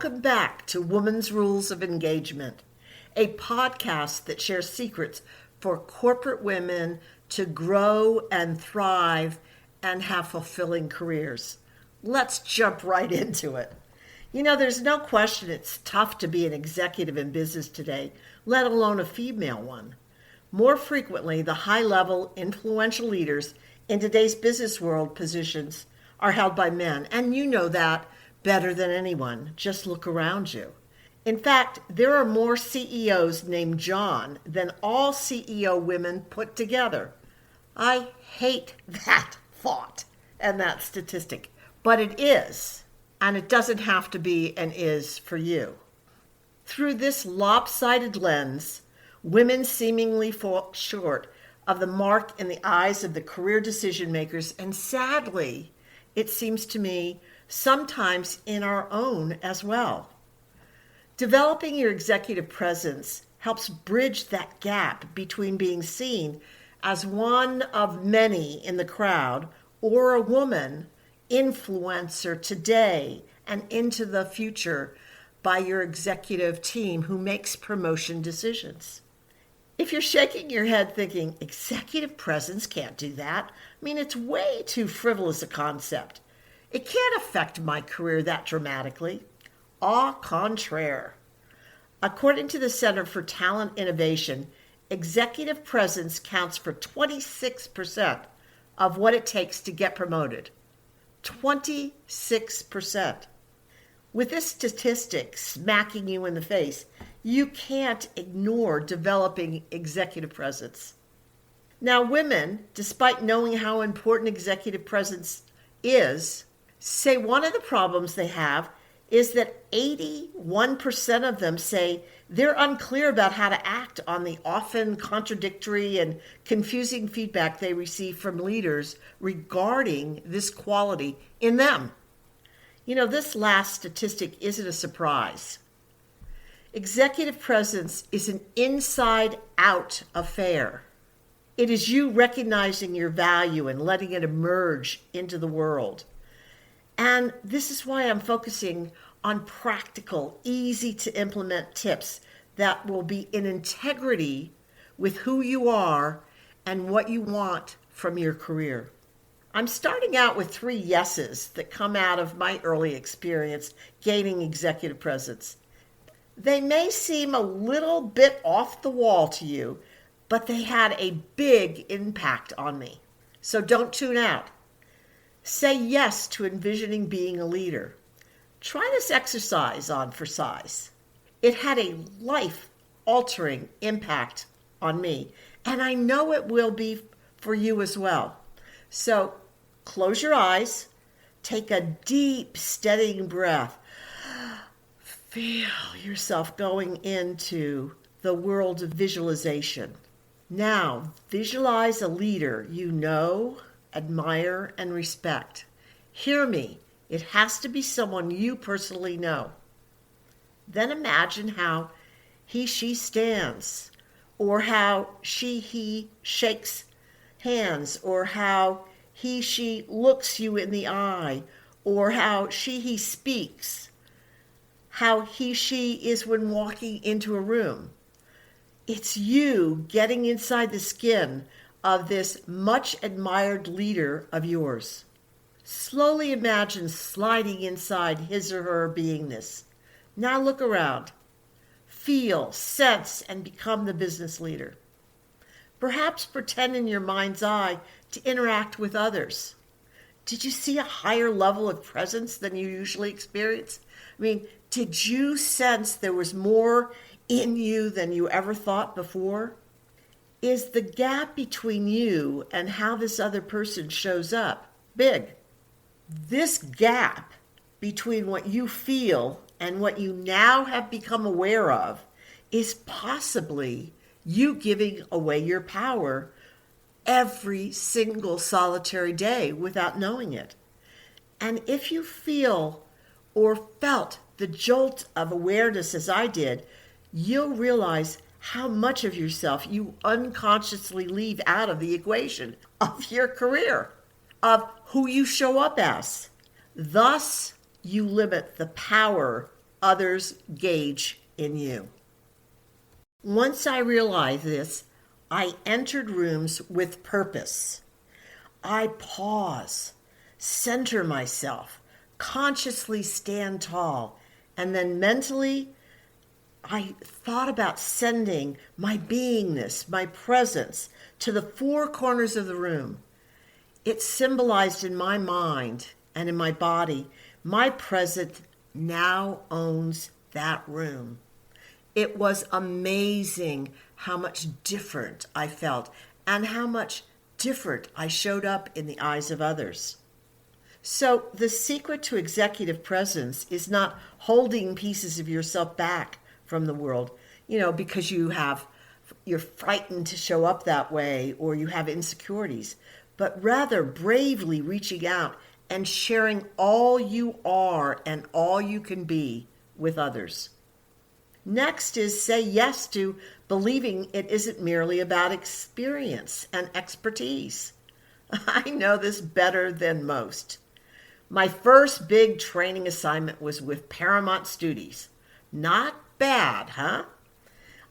Welcome back to Women's Rules of Engagement, a podcast that shares secrets for corporate women to grow and thrive and have fulfilling careers. Let's jump right into it. You know, there's no question it's tough to be an executive in business today, let alone a female one. More frequently, the high-level, influential leaders in today's business world positions are held by men, and you know that better than anyone. Just look around you. In fact, there are more CEOs named John than all CEO women put together. I hate that thought and that statistic, but it is, and it doesn't have to be and is for you. Through this lopsided lens, women seemingly fall short of the mark in the eyes of the career decision makers, and sadly, it seems to me, sometimes in our own as well. Developing your executive presence helps bridge that gap between being seen as one of many in the crowd or a woman influencer today and into the future by your executive team who makes promotion decisions. If you're shaking your head thinking, executive presence can't do that, I mean, it's way too frivolous a concept. It can't affect my career that dramatically. Au contraire. According to the Center for Talent Innovation, executive presence counts for 26% of what it takes to get promoted. 26%. With this statistic smacking you in the face, you can't ignore developing executive presence. Now, women, despite knowing how important executive presence is, say one of the problems they have is that 81% of them say they're unclear about how to act on the often contradictory and confusing feedback they receive from leaders regarding this quality in them. You know, this last statistic isn't a surprise. Executive presence is an inside-out affair. It is you recognizing your value and letting it emerge into the world. And this is why I'm focusing on practical, easy to implement tips that will be in integrity with who you are and what you want from your career. I'm starting out with 3 yeses that come out of my early experience gaining executive presence. They may seem a little bit off the wall to you, but they had a big impact on me. So don't tune out. Say yes to envisioning being a leader. Try this exercise on for size. It had a life-altering impact on me, and I know it will be for you as well. So close your eyes, take a deep, steadying breath. Feel yourself going into the world of visualization. Now, visualize a leader you know, admire, and respect. Hear me, it has to be someone you personally know. Then imagine how he/she stands, or how he shakes hands, or how he/she looks you in the eye, or how he speaks, how he/she is when walking into a room. It's you getting inside the skin of this much admired leader of yours. Slowly imagine sliding inside his or her beingness. Now look around. Feel, sense, and become the business leader. Perhaps pretend in your mind's eye to interact with others. Did you see a higher level of presence than you usually experience? I mean, did you sense there was more in you than you ever thought before? Is the gap between you and how this other person shows up big? This gap between what you feel and what you now have become aware of is possibly you giving away your power every single solitary day without knowing it. And if you feel or felt the jolt of awareness as I did, you'll realize how much of yourself you unconsciously leave out of the equation of your career, of who you show up as. Thus, you limit the power others gauge in you. Once I realized this, I entered rooms with purpose. I pause, center myself, consciously stand tall, and then mentally, I thought about sending my beingness, my presence, to the four corners of the room. It symbolized in my mind and in my body, my presence now owns that room. It was amazing how much different I felt and how much different I showed up in the eyes of others. So the secret to executive presence is not holding pieces of yourself back from the world, because you're frightened to show up that way or you have insecurities, but rather bravely reaching out and sharing all you are and all you can be with others. Next is say yes to believing it isn't merely about experience and expertise. I know this better than most. My first big training assignment was with Paramount Studios. Not bad, huh?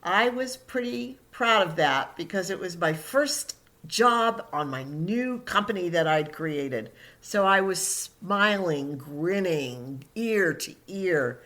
I was pretty proud of that because it was my first job on my new company that I'd created. So I was smiling, grinning, ear to ear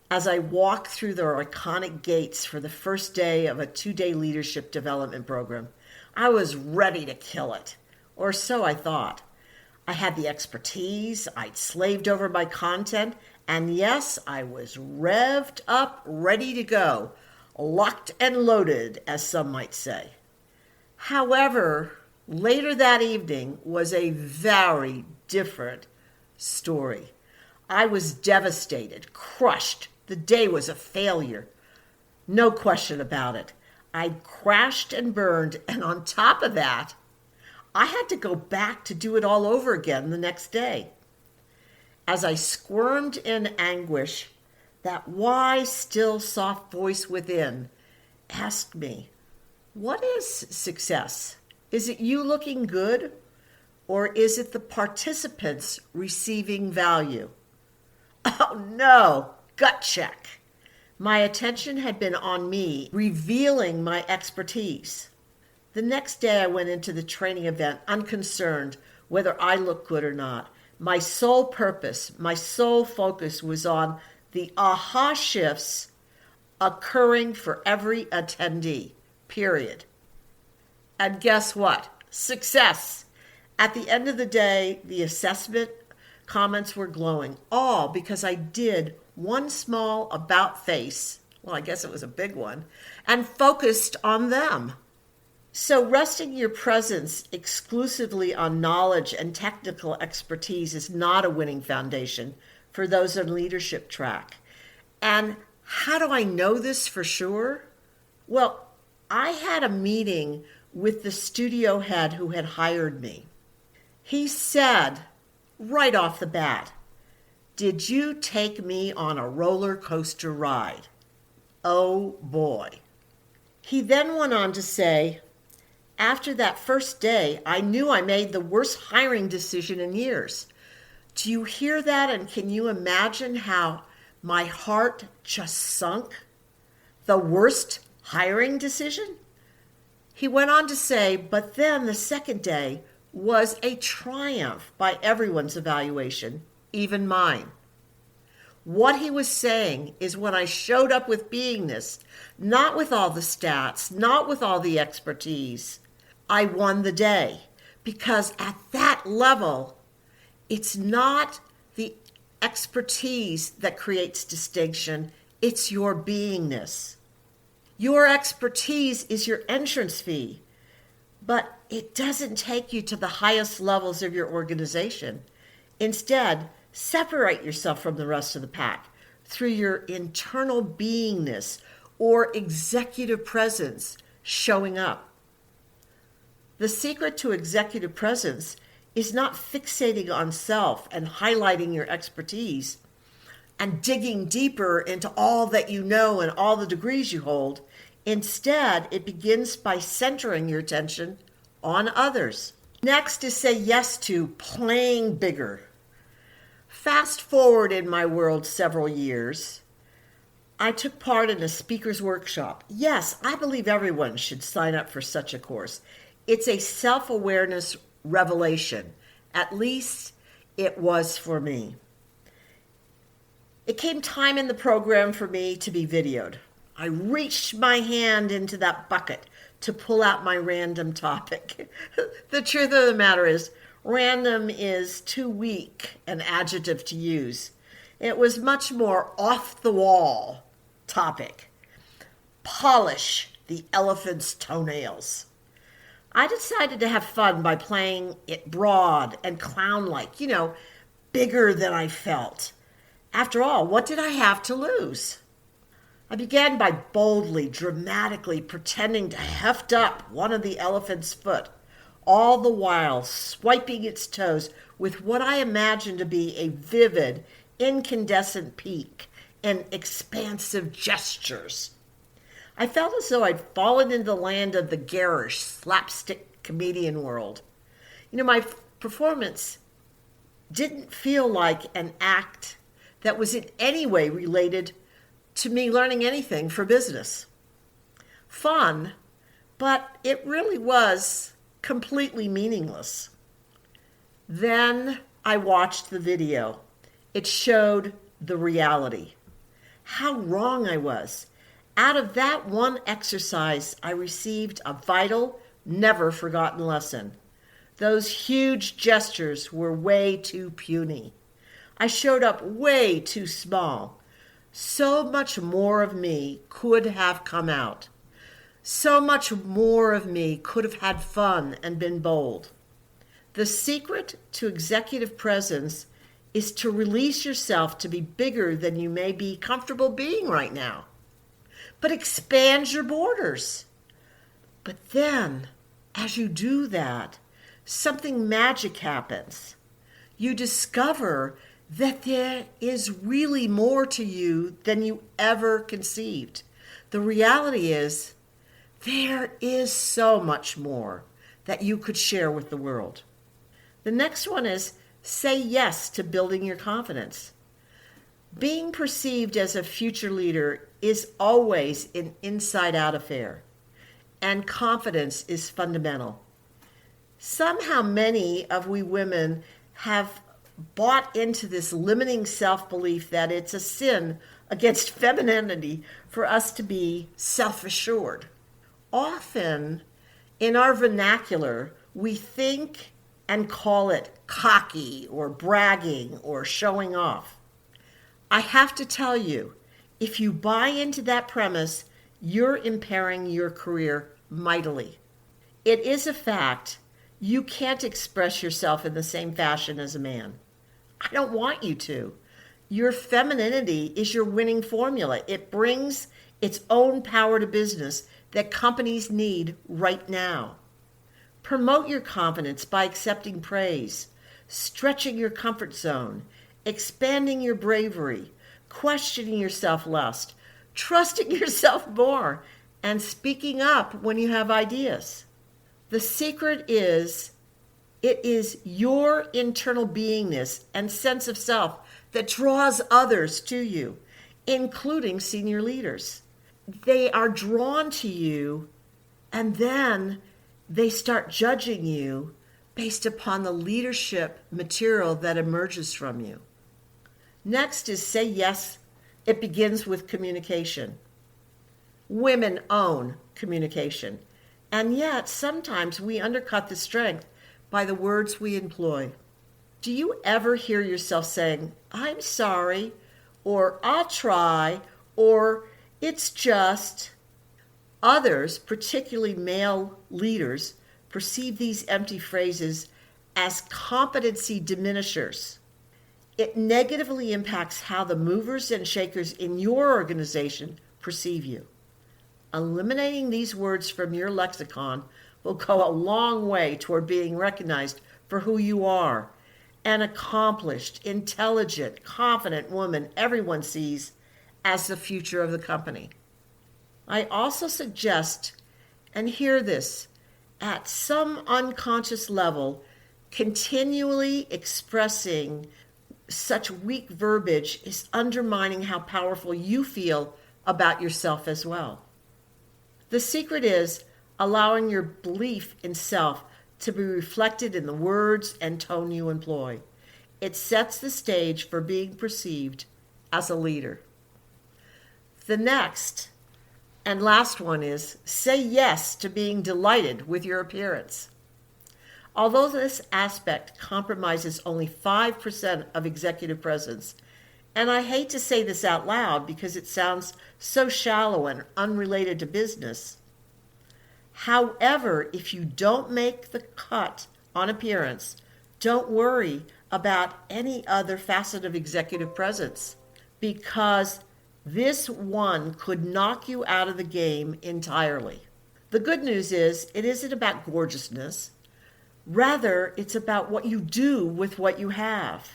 as I walked through the iconic gates for the first day of a 2-day leadership development program. I was ready to kill it, or so I thought. I had the expertise, I'd slaved over my content, and yes, I was revved up, ready to go, locked and loaded, as some might say. However, later that evening was a very different story. I was devastated, crushed. The day was a failure. No question about it. I'd crashed and burned, and on top of that, I had to go back to do it all over again the next day. As I squirmed in anguish, that wise, still, soft voice within asked me, what is success? Is it you looking good, or is it the participants receiving value? Oh no, gut check. My attention had been on me, revealing my expertise. The next day I went into the training event unconcerned whether I looked good or not. My sole purpose, my sole focus was on the aha shifts occurring for every attendee, period. And guess what? Success. At the end of the day, the assessment comments were glowing, all because I did one small about face, well, I guess it was a big one, and focused on them. So resting your presence exclusively on knowledge and technical expertise is not a winning foundation for those on leadership track. And how do I know this for sure? Well, I had a meeting with the studio head who had hired me. He said right off the bat, "Did you take me on a roller coaster ride?" Oh boy. He then went on to say, after that first day, I knew I made the worst hiring decision in years. Do you hear that? And can you imagine how my heart just sunk? The worst hiring decision? He went on to say, but then the second day was a triumph by everyone's evaluation, even mine. What he was saying is when I showed up with beingness, not with all the stats, not with all the expertise, I won the day. Because at that level, it's not the expertise that creates distinction, it's your beingness. Your expertise is your entrance fee, but it doesn't take you to the highest levels of your organization. Instead, separate yourself from the rest of the pack through your internal beingness or executive presence showing up. The secret to executive presence is not fixating on self and highlighting your expertise and digging deeper into all that you know and all the degrees you hold. Instead, it begins by centering your attention on others. Next is say yes to playing bigger. Fast forward in my world several years, I took part in a speaker's workshop. Yes, I believe everyone should sign up for such a course. It's a self-awareness revelation. At least it was for me. It came time in the program for me to be videoed. I reached my hand into that bucket to pull out my random topic. The truth of the matter is, random is too weak an adjective to use. It was much more off the wall topic. Polish the elephant's toenails. I decided to have fun by playing it broad and clown-like, bigger than I felt. After all, what did I have to lose? I began by boldly, dramatically pretending to heft up one of the elephant's foot, all the while swiping its toes with what I imagined to be a vivid, incandescent peak and expansive gestures. I felt as though I'd fallen into the land of the garish, slapstick comedian world. My performance didn't feel like an act that was in any way related to me learning anything for business. Fun, but it really was completely meaningless. Then I watched the video. It showed the reality. How wrong I was. Out of that one exercise, I received a vital, never forgotten lesson. Those huge gestures were way too puny. I showed up way too small. So much more of me could have come out. So much more of me could have had fun and been bold. The secret to executive presence is to release yourself to be bigger than you may be comfortable being right now. But expand your borders. But then, as you do that, something magic happens. You discover that there is really more to you than you ever conceived. The reality is, there is so much more that you could share with the world. The next one is say yes to building your confidence. Being perceived as a future leader is always an inside-out affair, and confidence is fundamental. Somehow many of we women have bought into this limiting self-belief that it's a sin against femininity for us to be self-assured. Often, in our vernacular, we think and call it cocky or bragging or showing off. I have to tell you, if you buy into that premise, you're impairing your career mightily. It is a fact you can't express yourself in the same fashion as a man. I don't want you to. Your femininity is your winning formula. It brings its own power to business that companies need right now. Promote your confidence by accepting praise, stretching your comfort zone, expanding your bravery, questioning yourself less, trusting yourself more, and speaking up when you have ideas. The secret is, it is your internal beingness and sense of self that draws others to you, including senior leaders. They are drawn to you, and then they start judging you based upon the leadership material that emerges from you. Next is say yes. It begins with communication. Women own communication, and yet sometimes we undercut the strength by the words we employ. Do you ever hear yourself saying, "I'm sorry," or "I'll try," or "it's just"? Others, particularly male leaders, perceive these empty phrases as competency diminishers. It negatively impacts how the movers and shakers in your organization perceive you. Eliminating these words from your lexicon will go a long way toward being recognized for who you are, an accomplished, intelligent, confident woman everyone sees as the future of the company. I also suggest, and hear this, at some unconscious level, continually expressing such weak verbiage is undermining how powerful you feel about yourself as well. The secret is allowing your belief in self to be reflected in the words and tone you employ. It sets the stage for being perceived as a leader. The next and last one is say yes to being delighted with your appearance. Although this aspect compromises only 5% of executive presence, and I hate to say this out loud because it sounds so shallow and unrelated to business. However, if you don't make the cut on appearance, don't worry about any other facet of executive presence because this one could knock you out of the game entirely. The good news is it isn't about gorgeousness. Rather, it's about what you do with what you have.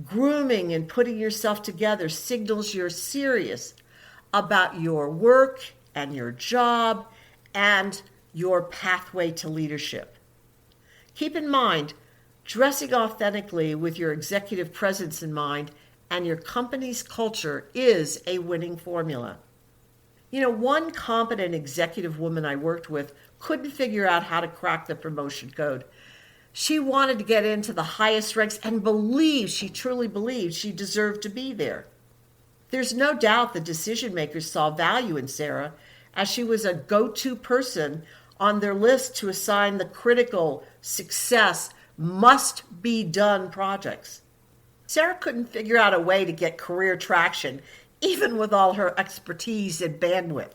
Grooming and putting yourself together signals you're serious about your work and your job and your pathway to leadership. Keep in mind, dressing authentically with your executive presence in mind and your company's culture is a winning formula. You know, one competent executive woman I worked with couldn't figure out how to crack the promotion code. She wanted to get into the highest ranks and she truly believed she deserved to be there. There's no doubt the decision makers saw value in Sarah as she was a go-to person on their list to assign the critical success must be done projects. Sarah couldn't figure out a way to get career traction, even with all her expertise and bandwidth.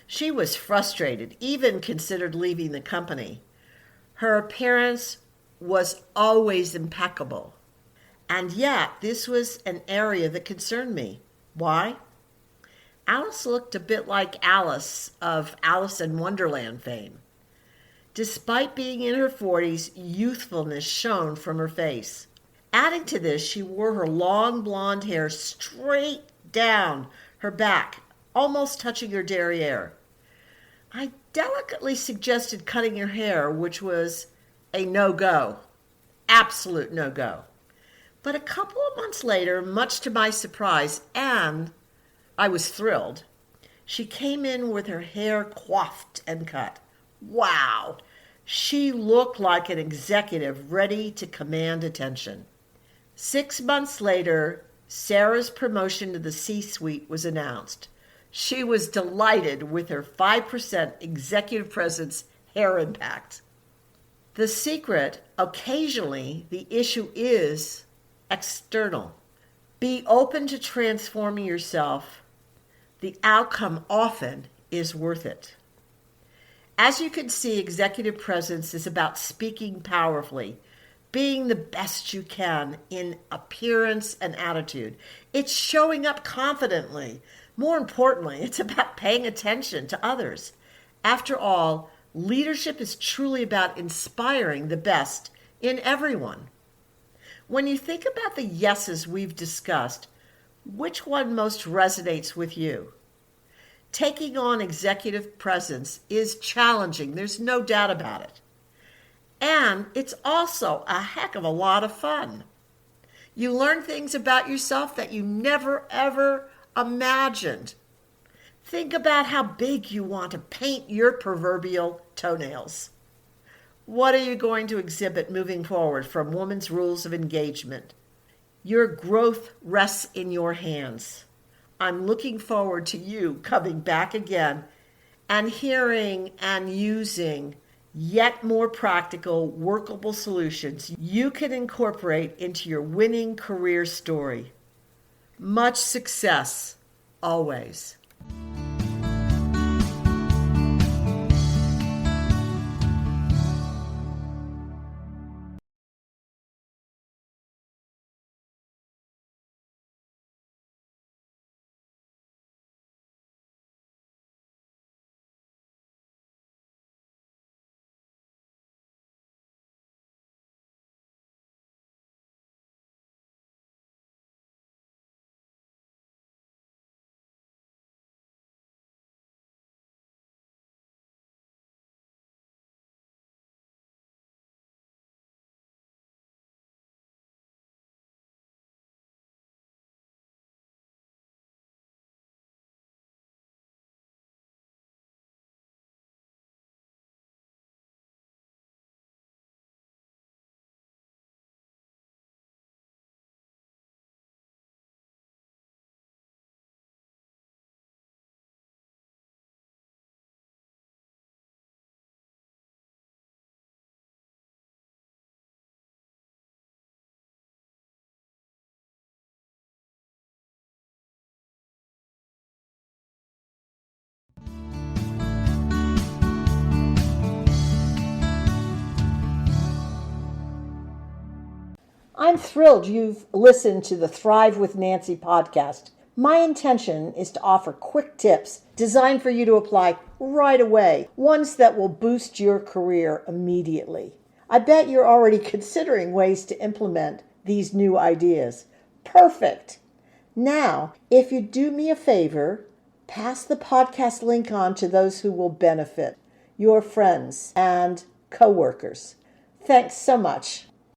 She was frustrated, even considered leaving the company. Her appearance was always impeccable. And yet, this was an area that concerned me. Why? Alice looked a bit like Alice of Alice in Wonderland fame. Despite being in her 40s, youthfulness shone from her face. Adding to this, she wore her long blonde hair straight down her back, almost touching her derriere. I delicately suggested cutting her hair, which was a no-go, absolute no-go. But a couple of months later, much to my surprise, and I was thrilled, she came in with her hair coiffed and cut. Wow! She looked like an executive ready to command attention. 6 months later, Sarah's promotion to the C-suite was announced. She was delighted with her 5% executive presence hair impact. The secret, occasionally, the issue is external. Be open to transforming yourself. The outcome often is worth it. As you can see, executive presence is about speaking powerfully, being the best you can in appearance and attitude. It's showing up confidently. More importantly, it's about paying attention to others. After all, leadership is truly about inspiring the best in everyone. When you think about the yeses we've discussed, which one most resonates with you? Taking on executive presence is challenging. There's no doubt about it. And it's also a heck of a lot of fun. You learn things about yourself that you never, ever imagined. Think about how big you want to paint your proverbial toenails. What are you going to exhibit moving forward from Women's Rules of Engagement? Your growth rests in your hands. I'm looking forward to you coming back again and hearing and using yet more practical, workable solutions you can incorporate into your winning career story. Much success, always. I'm thrilled you've listened to the Thrive with Nancy podcast. My intention is to offer quick tips designed for you to apply right away, ones that will boost your career immediately. I bet you're already considering ways to implement these new ideas. Perfect! Now, if you do me a favor, pass the podcast link on to those who will benefit, your friends and coworkers. Thanks so much.